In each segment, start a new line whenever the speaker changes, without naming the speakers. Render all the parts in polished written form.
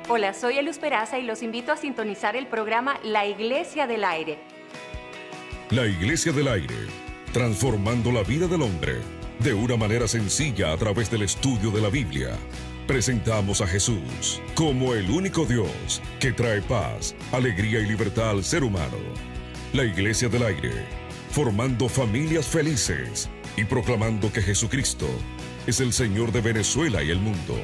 Hola, soy Eluz Peraza y los invito a sintonizar el programa La Iglesia del Aire.
La Iglesia del Aire, transformando la vida del hombre de una manera sencilla a través del estudio de la Biblia. Presentamos a Jesús como el único Dios que trae paz, alegría y libertad al ser humano. La Iglesia del Aire, formando familias felices y proclamando que Jesucristo es el Señor de Venezuela y el mundo.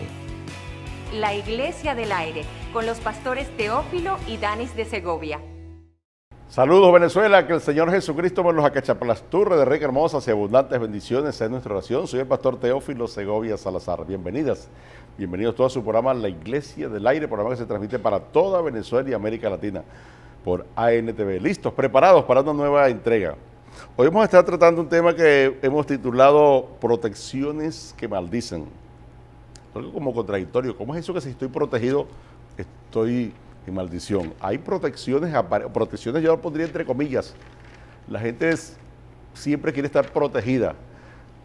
La Iglesia del Aire, con los pastores Teófilo y Danis de Segovia.
Saludos Venezuela, que el Señor Jesucristo me los acachaplasturre de rica, hermosas y abundantes bendiciones en nuestra oración. Soy el pastor Teófilo Segovia Salazar. Bienvenidas, bienvenidos todos a su programa La Iglesia del Aire, programa que se transmite para toda Venezuela y América Latina por ANTV. Listos, preparados para una nueva entrega. Hoy vamos a estar tratando un tema que hemos titulado Protecciones que maldicen. Algo como contradictorio. ¿Cómo es eso que si estoy protegido, estoy en maldición? Hay protecciones yo lo pondría entre comillas. La gente siempre quiere estar protegida.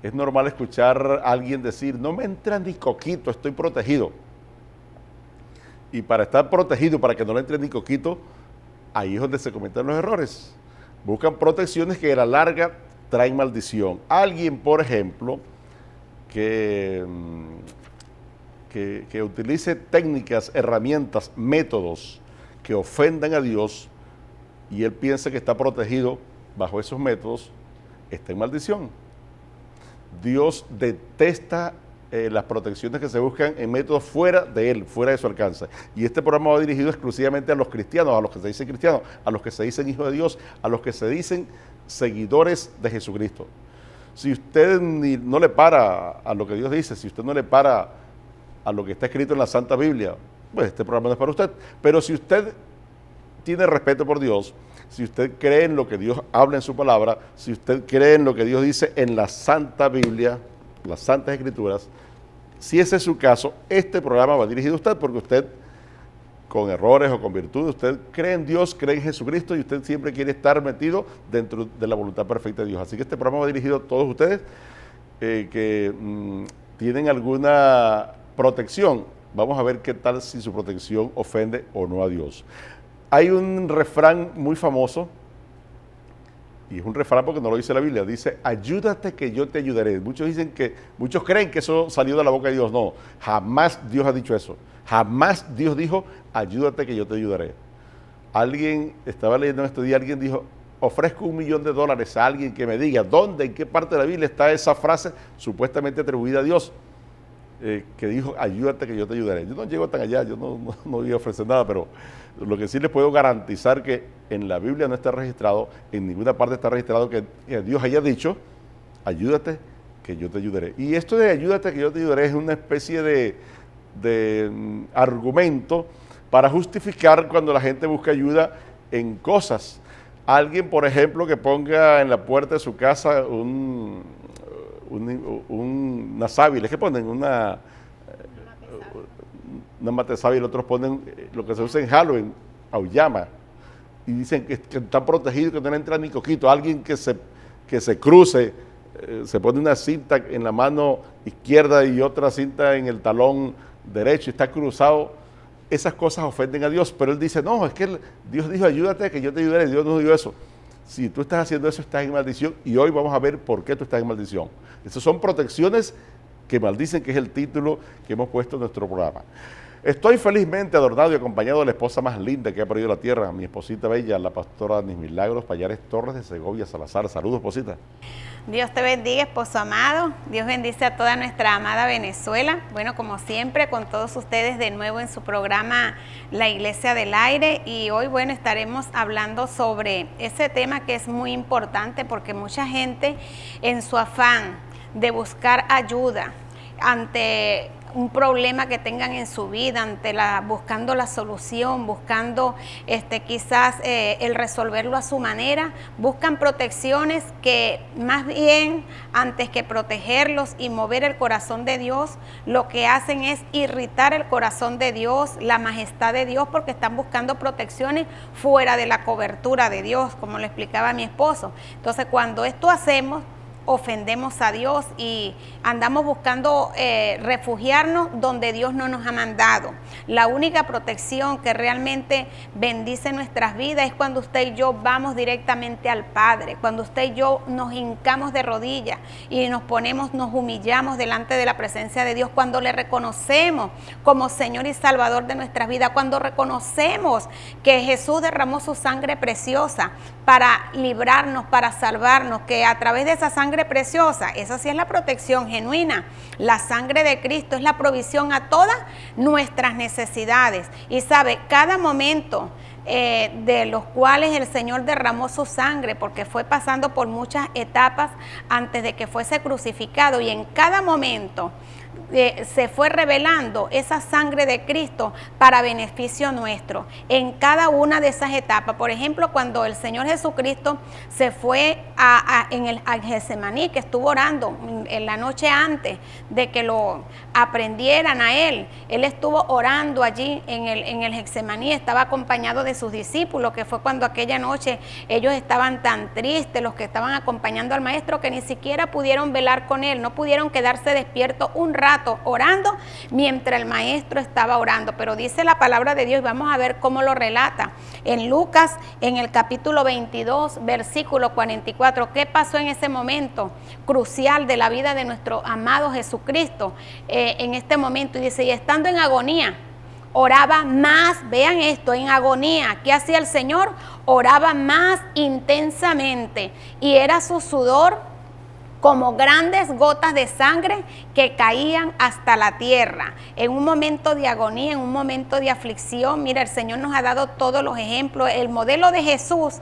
Es normal escuchar a alguien decir, no me entra ni coquito, estoy protegido. Y para estar protegido, para que no le entre ni coquito, ahí es donde se cometen los errores. Buscan protecciones que a la larga traen maldición. Alguien, por ejemplo, que utilice técnicas, herramientas, métodos que ofendan a Dios y él piensa que está protegido bajo esos métodos, está en maldición. Dios detesta las protecciones que se buscan en métodos fuera de él, fuera de su alcance. Y este programa va dirigido exclusivamente a los cristianos, a los que se dicen cristianos, a los que se dicen hijos de Dios, a los que se dicen seguidores de Jesucristo. Si usted no le para a lo que Dios dice, si usted no le para a lo que está escrito en la Santa Biblia, pues este programa no es para usted. Pero si usted tiene respeto por Dios, si usted cree en lo que Dios habla en su palabra, si usted cree en lo que Dios dice en la Santa Biblia, las Santas Escrituras, si ese es su caso, este programa va dirigido a usted, porque usted, con errores o con virtudes, usted cree en Dios, cree en Jesucristo y usted siempre quiere estar metido dentro de la voluntad perfecta de Dios. Así que este programa va dirigido a todos ustedes que tienen alguna protección. Vamos a ver qué tal si su protección ofende o no a Dios. Hay un refrán muy famoso, y es un refrán porque no lo dice la Biblia, dice, ayúdate que yo te ayudaré. Muchos creen que eso salió de la boca de Dios. No, jamás Dios ha dicho eso. Jamás Dios dijo, ayúdate que yo te ayudaré. Alguien, estaba leyendo en este día, alguien dijo, ofrezco $1.000.000 a alguien que me diga dónde, en qué parte de la Biblia está esa frase supuestamente atribuida a Dios, que dijo, ayúdate que yo te ayudaré. Yo no llego tan allá, yo no voy a ofrecer nada, pero lo que sí les puedo garantizar que en la Biblia no está registrado, en ninguna parte está registrado que Dios haya dicho, ayúdate que yo te ayudaré. Y esto de ayúdate que yo te ayudaré es una especie de argumento para justificar cuando la gente busca ayuda en cosas. Alguien, por ejemplo, que ponga en la puerta de su casa una sábila, ¿qué ponen? Una mate sábila, otros ponen lo que se usa en Halloween, auyama, y dicen que están protegidos, que no le entra ni coquito. Alguien que se cruce, se pone una cinta en la mano izquierda y otra cinta en el talón derecho y está cruzado. Esas cosas ofenden a Dios, pero él dice, no, es que Dios dijo, ayúdate que yo te ayudaré. Dios no dijo eso. Si tú estás haciendo eso, estás en maldición, y hoy vamos a ver por qué tú estás en maldición. Esas son protecciones que maldicen, que es el título que hemos puesto en nuestro programa. Estoy felizmente adornado y acompañado de la esposa más linda que ha parido la tierra, mi esposita bella, la pastora Danis Milagros Payares Torres de Segovia Salazar. Saludos, esposita.
Dios te bendiga, esposo amado. Dios bendice a toda nuestra amada Venezuela. Bueno, como siempre, con todos ustedes de nuevo en su programa La Iglesia del Aire. Y hoy, bueno, estaremos hablando sobre ese tema que es muy importante, porque mucha gente en su afán de buscar ayuda ante un problema que tengan en su vida, buscando la solución, buscando quizás el resolverlo a su manera, buscan protecciones que más bien, antes que protegerlos y mover el corazón de Dios, lo que hacen es irritar el corazón de Dios, la majestad de Dios, porque están buscando protecciones fuera de la cobertura de Dios, como le explicaba a mi esposo. Entonces, cuando esto hacemos, ofendemos a Dios y andamos buscando refugiarnos donde Dios no nos ha mandado. La única protección que realmente bendice nuestras vidas es cuando usted y yo vamos directamente al Padre, cuando usted y yo nos hincamos de rodillas y nos humillamos delante de la presencia de Dios, cuando le reconocemos como Señor y Salvador de nuestras vidas, cuando reconocemos que Jesús derramó su sangre preciosa para librarnos, para salvarnos, que a través de esa sangre preciosa, esa sí es la protección genuina. La sangre de Cristo es la provisión a todas nuestras necesidades. Y sabe, cada momento de los cuales el Señor derramó su sangre, porque fue pasando por muchas etapas antes de que fuese crucificado, y en cada momento se fue revelando esa sangre de Cristo para beneficio nuestro en cada una de esas etapas. Por ejemplo, cuando el Señor Jesucristo se fue al Getsemaní, que estuvo orando en la noche antes de que lo aprendieran a él estuvo orando allí en el Getsemaní, estaba acompañado de sus discípulos, que fue cuando aquella noche ellos estaban tan tristes, los que estaban acompañando al maestro, que ni siquiera pudieron velar con él, no pudieron quedarse despiertos un rato orando mientras el maestro estaba orando. Pero dice la palabra de Dios, y vamos a ver cómo lo relata en Lucas, en el capítulo 22, versículo 44. ¿Qué pasó en ese momento crucial de la vida de nuestro amado Jesucristo? En este momento, y dice, y estando en agonía, oraba más, vean esto, en agonía. ¿Qué hacía el Señor? Oraba más intensamente, y era su sudor como grandes gotas de sangre que caían hasta la tierra. En un momento de agonía, en un momento de aflicción, mira, el Señor nos ha dado todos los ejemplos. El modelo de Jesús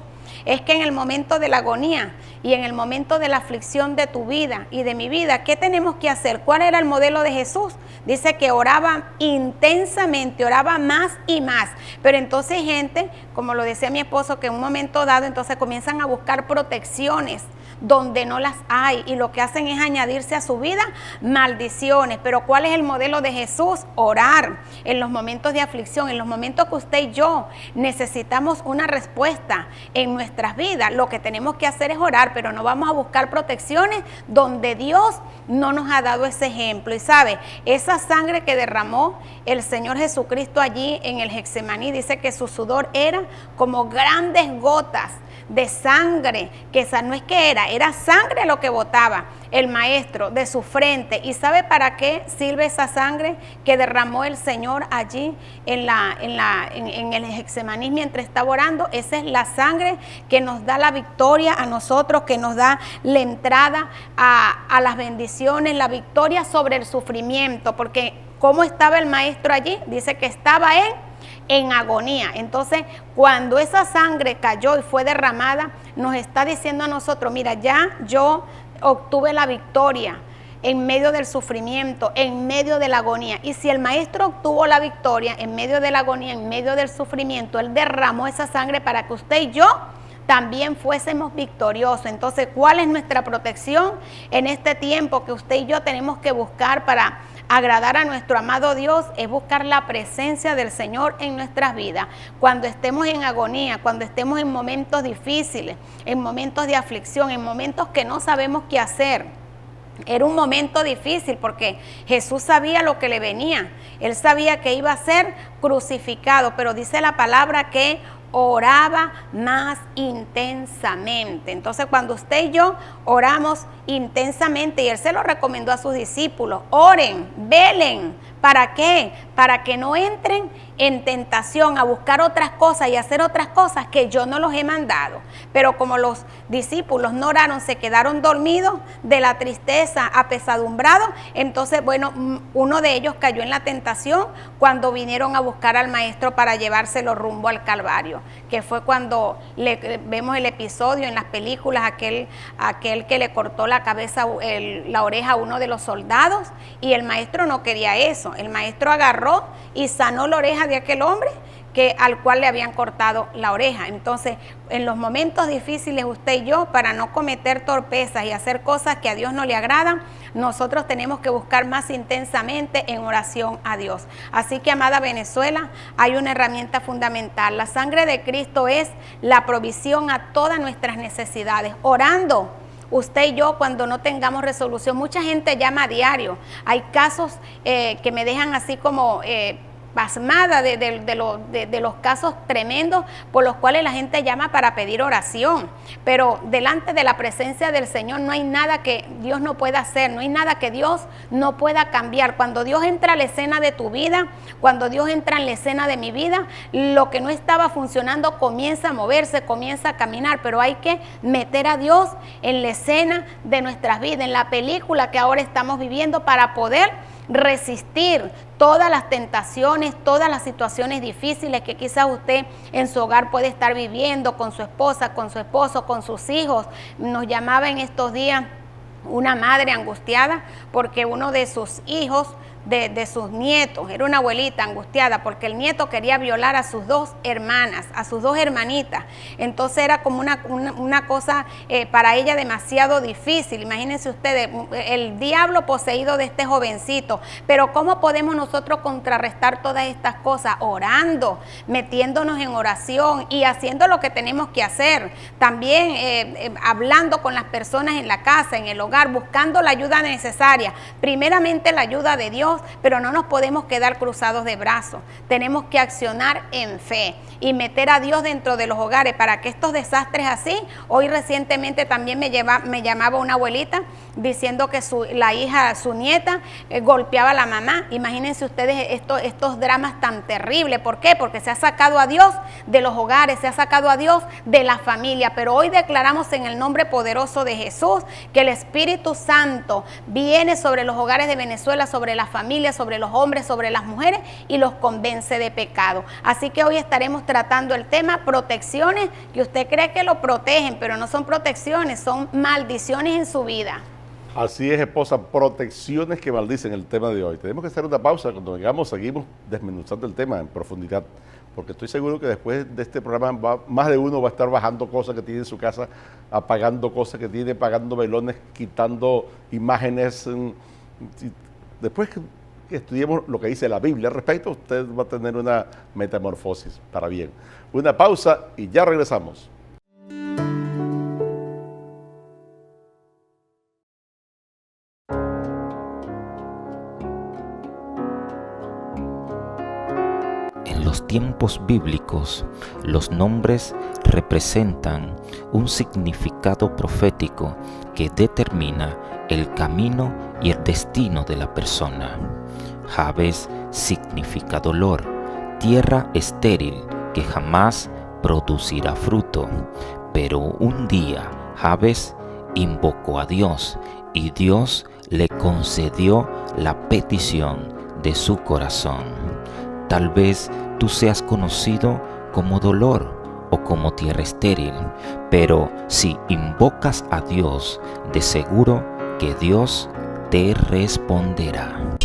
es que en el momento de la agonía y en el momento de la aflicción de tu vida y de mi vida, ¿qué tenemos que hacer? ¿Cuál era el modelo de Jesús? Dice que oraba intensamente, oraba más y más. Pero entonces gente, como lo decía mi esposo, que en un momento dado entonces comienzan a buscar protecciones donde no las hay, y lo que hacen es añadirse a su vida maldiciones. Pero ¿cuál es el modelo de Jesús? Orar en los momentos de aflicción, en los momentos que usted y yo necesitamos una respuesta en nuestras vidas. Lo que tenemos que hacer es orar, pero no vamos a buscar protecciones donde Dios no nos ha dado ese ejemplo. Y sabe, esa sangre que derramó el Señor Jesucristo allí en el Getsemaní, dice que su sudor era como grandes gotas de sangre, que esa no es que era sangre lo que botaba el maestro de su frente. ¿Y sabe para qué sirve esa sangre que derramó el Señor allí en el Getsemaní mientras estaba orando? Esa es la sangre que nos da la victoria a nosotros, que nos da la entrada a las bendiciones, la victoria sobre el sufrimiento. Porque ¿cómo estaba el maestro allí? Dice que estaba en agonía. Entonces, cuando esa sangre cayó y fue derramada, nos está diciendo a nosotros, mira, ya yo obtuve la victoria en medio del sufrimiento, en medio de la agonía. Y si el maestro obtuvo la victoria en medio de la agonía, en medio del sufrimiento, él derramó esa sangre para que usted y yo también fuésemos victoriosos. Entonces, ¿cuál es nuestra protección en este tiempo que usted y yo tenemos que buscar para agradar a nuestro amado Dios? Es buscar la presencia del Señor en nuestras vidas. Cuando estemos en agonía, cuando estemos en momentos difíciles, en momentos de aflicción, en momentos que no sabemos qué hacer. Era un momento difícil porque Jesús sabía lo que le venía. Él sabía que iba a ser crucificado, pero dice la palabra que oraba más intensamente. Entonces, cuando usted y yo oramos intensamente, y él se lo recomendó a sus discípulos, oren, velen. ¿Para qué? Para que no entren en tentación a buscar otras cosas y hacer otras cosas que yo no los he mandado. Pero como los discípulos no oraron, se quedaron dormidos de la tristeza, apesadumbrados, entonces, bueno, uno de ellos cayó en la tentación cuando vinieron a buscar al maestro para llevárselo rumbo al Calvario, que fue cuando vemos el episodio en las películas, aquel que le cortó la cabeza, la oreja a uno de los soldados, y el maestro no quería eso. El maestro agarró y sanó la oreja de aquel hombre al cual le habían cortado la oreja. Entonces, en los momentos difíciles, usted y yo, para no cometer torpezas y hacer cosas que a Dios no le agradan, nosotros tenemos que buscar más intensamente en oración a Dios. Así que, amada Venezuela, hay una herramienta fundamental. La sangre de Cristo es la provisión a todas nuestras necesidades. Orando, usted y yo cuando no tengamos resolución. Mucha gente llama a diario. Hay casos que me dejan así como pasmada de los casos tremendos por los cuales la gente llama para pedir oración, pero delante de la presencia del Señor no hay nada que Dios no pueda hacer, no hay nada que Dios no pueda cambiar. Cuando Dios entra a la escena de tu vida, cuando Dios entra en la escena de mi vida, lo que no estaba funcionando comienza a moverse, comienza a caminar, pero hay que meter a Dios en la escena de nuestras vidas, en la película que ahora estamos viviendo, para poder resistir todas las tentaciones, todas las situaciones difíciles que quizás usted en su hogar puede estar viviendo, con su esposa, con su esposo, con sus hijos. Nos llamaba en estos días una madre angustiada porque uno de sus hijos, de sus nietos, era una abuelita angustiada porque el nieto quería violar a sus dos hermanas, a sus dos hermanitas. Entonces era como una cosa para ella demasiado difícil. Imagínense ustedes, el diablo poseído de este jovencito. Pero ¿cómo podemos nosotros contrarrestar todas estas cosas? Orando, metiéndonos en oración y haciendo lo que tenemos que hacer. También hablando con las personas en la casa, en el hogar, buscando la ayuda necesaria. Primeramente la ayuda de Dios, pero no nos podemos quedar cruzados de brazos. Tenemos que accionar en fe y meter a Dios dentro de los hogares para que estos desastres así. Hoy recientemente también me llamaba una abuelita diciendo que su nieta golpeaba a la mamá. Imagínense ustedes estos dramas tan terribles. ¿Por qué? Porque se ha sacado a Dios de los hogares, se ha sacado a Dios de la familia. Pero hoy declaramos en el nombre poderoso de Jesús que el Espíritu Santo viene sobre los hogares de Venezuela, sobre la familia, sobre los hombres, sobre las mujeres, y los convence de pecado. Así que hoy estaremos tratando el tema protecciones que usted cree que lo protegen, pero no son protecciones, son maldiciones en su vida.
Así es, esposa, protecciones que maldicen el tema de hoy. Tenemos que hacer una pausa. Cuando vengamos seguimos desmenuzando el tema en profundidad, porque estoy seguro que después de este programa más de uno va a estar bajando cosas que tiene en su casa, apagando cosas que tiene, apagando velones, quitando imágenes. Después que estudiemos lo que dice la Biblia al respecto, usted va a tener una metamorfosis para bien. Una pausa y ya regresamos.
En los tiempos bíblicos, los nombres representan un significado profético que determina el camino y el destino de la persona. Jabes significa dolor, tierra estéril que jamás producirá fruto. Pero un día Jabes invocó a Dios y Dios le concedió la petición de su corazón. Tal vez tú seas conocido como dolor o como tierra estéril, pero si invocas a Dios, de seguro que Dios te responderá.